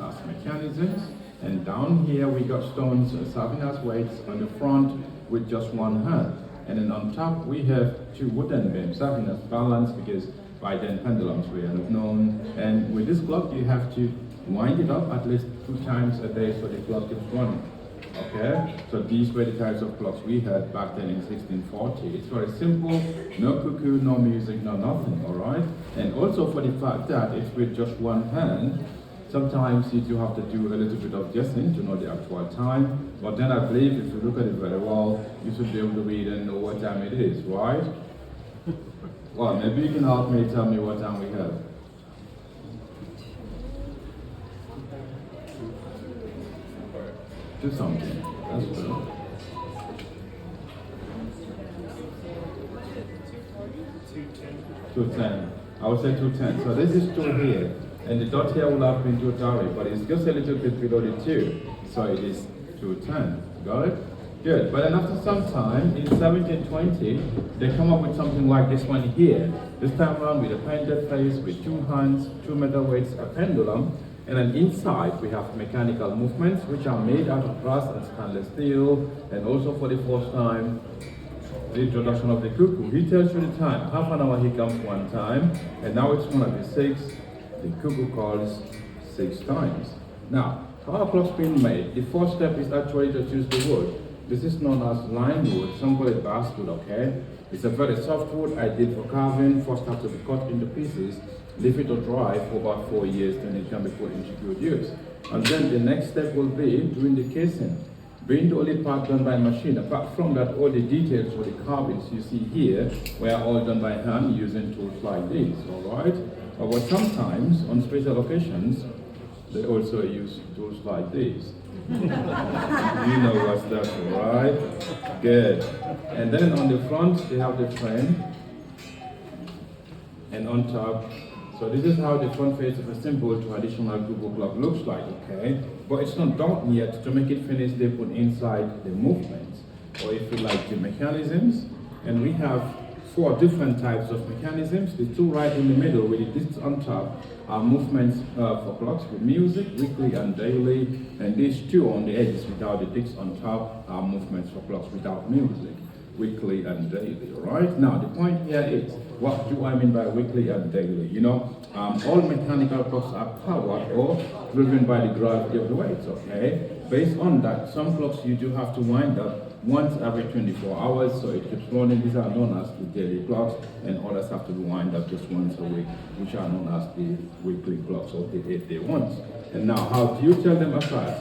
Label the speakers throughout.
Speaker 1: as mechanisms. And down here we got stones serving as weights on the front with just one hand. And then on top we have two wooden beams serving as balance, because by then pendulums were known. And with this clock you have to wind it up at least 2 times a day so the clock keeps running. Okay, so these were the types of clocks we had back then in 1640. It's very simple, no cuckoo, no music, no nothing, all right? And also for the fact that it's with just one hand, sometimes you do have to do a little bit of guessing to know the actual time. But then I believe if you look at it very well, you should be able to read and know what time it is, right? Well, maybe you can help me tell me what time we have. Do something. That's good. 2:10. I would say 2:10. So this is 2 here. And the dot here will have been 2:30, but it's just a little bit below the 2. So it is 2:10. Got it? Good. But then after some time, in 1720, they come up with something like this one here. This time around with a painted face, with 2 hands, 2 metal weights, a pendulum. And then inside we have mechanical movements which are made out of brass and stainless steel. And also for the first time, the introduction of the cuckoo. He tells you the time. Half an hour he comes 1 time, and now it's going to be 6. The cuckoo calls 6 times. Now, how are clocks being made? The first step is actually to choose the wood. This is known as lime wood. Some call it basswood, okay? It's a very soft wood, ideal for carving. First have to be cut into pieces. Leave it to dry for about 4 years, then it can be put into good use. And then the next step will be doing the casing. Being the only part done by machine. Apart from that, all the details for the carvings you see here were all done by hand using tools like these, all right? But sometimes, on special occasions, they also use tools like these. You know what's that, right? Good. And then on the front, they have the frame. And on top, so this is how the front face of a simple traditional cuckoo clock looks like, okay? But it's not done yet. To make it finished, they put inside the movements, or if you like, the mechanisms. And we have 4 different types of mechanisms. The 2 right in the middle with the discs on top are movements for clocks with music, weekly and daily. And these 2 on the edges without the discs on top are movements for clocks without music, weekly and daily, all right? Now, the point here is, what do I mean by weekly and daily? You know, all mechanical clocks are powered or driven by the gravity of the weights, okay? Based on that, some clocks you do have to wind up once every 24 hours, so it keeps running. These are known as the daily clocks, and others have to be wind up just once a week, which are known as the weekly clocks, or the 8-day ones. And now, how do you tell them apart?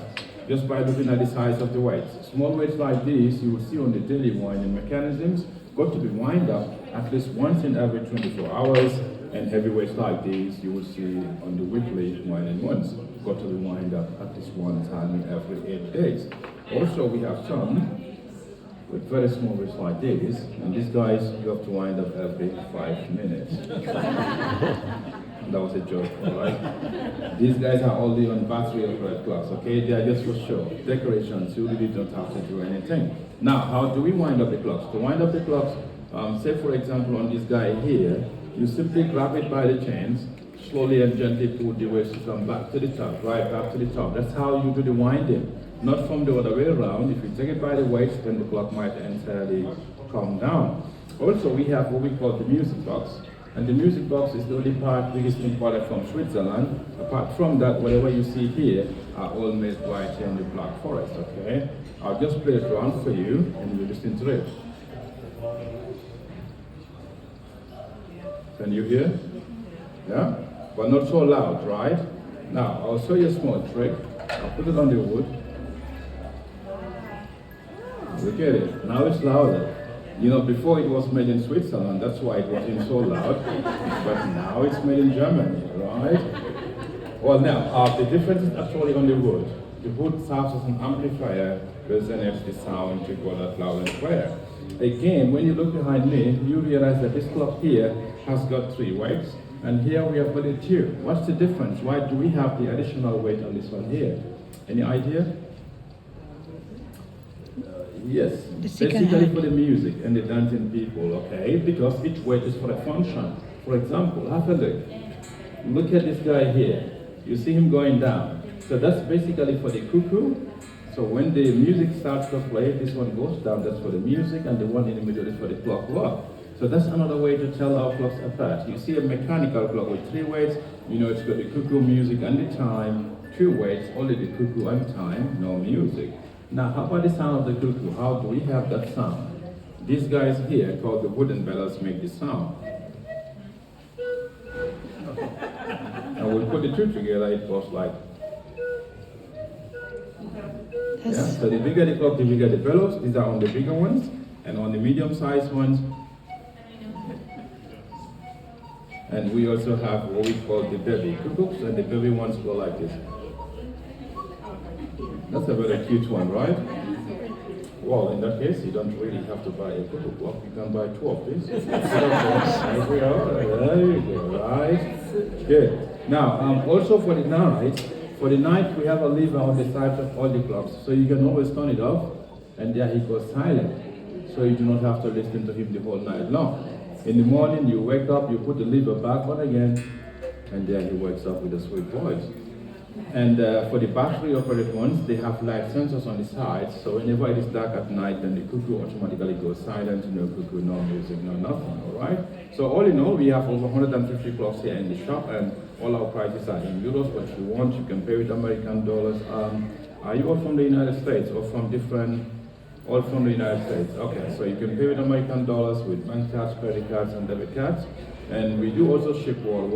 Speaker 1: Just by looking at the size of the weights. Small weights like these, you will see on the daily winding mechanisms, got to be wind up at least once in every 24 hours, and heavy weights like these, you will see on the weekly winding ones, got to be wind up at least 1 time in every 8 days. Also, we have some with very small weights like this, and these guys, you have to wind up every 5 minutes. That was a joke, alright? These guys are only on battery operated clocks, okay? They are just for show, decorations, you really don't have to do anything. Now, how do we wind up the clocks? To wind up the clocks, say for example on this guy here, you simply grab it by the chains, slowly and gently pull the weights to come back to the top, right back to the top. That's how you do the winding, not from the other way around. If you take it by the weights, then the clock might entirely come down. Also, we have what we call the music box. And the music box is the only part we just imported from Switzerland. Apart from that, whatever you see here are all made right here in the Black Forest, okay? I'll just play it around for you and you listen to it. Can you hear? Yeah? But not so loud, right? Now, I'll show you a small trick. I'll put it on the wood. Look at it. Now it's louder. You know, before it was made in Switzerland, that's why it wasn't so loud. But now it's made in Germany, right? Well, now, the difference is actually on the wood. The wood serves as an amplifier, resonates the sound to go that loud and clear. Again, when you look behind me, you realize that this clock here has got 3 weights, and here we have only 2. What's the difference? Why do we have the additional weight on this one here? Any idea? Yes, basically for the music and the dancing people, okay? Because each weight is for a function. For example, have a look. Look at this guy here. You see him going down. So that's basically for the cuckoo. So when the music starts to play, this one goes down, that's for the music, and the one in the middle is for the clock. So that's another way to tell our clocks apart. You see a mechanical clock with 3 weights, you know it's got the cuckoo, music, and the time. 2 weights, only the cuckoo and time, no music. Now, how about the sound of the cuckoo? How do we have that sound? These guys here, called the wooden bellows, make the sound. And we'll put the two together, it goes like. Yeah, so the bigger the clock, the bigger the bellows. These are on the bigger ones, and on the medium-sized ones. And we also have what we call the baby cuckoos, and the baby ones go like this. That's a very cute one, right? Well, in that case, you don't really have to buy a cuckoo clock. You can buy 2 of these. There we are. There you go, right? Good. Now, also for the night, we have a lever on the sides of all the clocks, so you can always turn it off, and there he goes silent. So you do not have to listen to him the whole night long. In the morning, you wake up, you put the lever back on again, and there he wakes up with a sweet voice. And for the battery operated ones, they have light sensors on the sides, so whenever it is dark at night, then the cuckoo automatically goes silent, no cuckoo, no music, no nothing, all right? So all in all, we have over 150 clocks here in the shop, and all our prices are in euros. What you want, you can pay with American dollars. Are you all from the United States or from different? All from the United States. Okay, so you can pay with American dollars, with bank cards, credit cards, and debit cards. And we do also ship worldwide.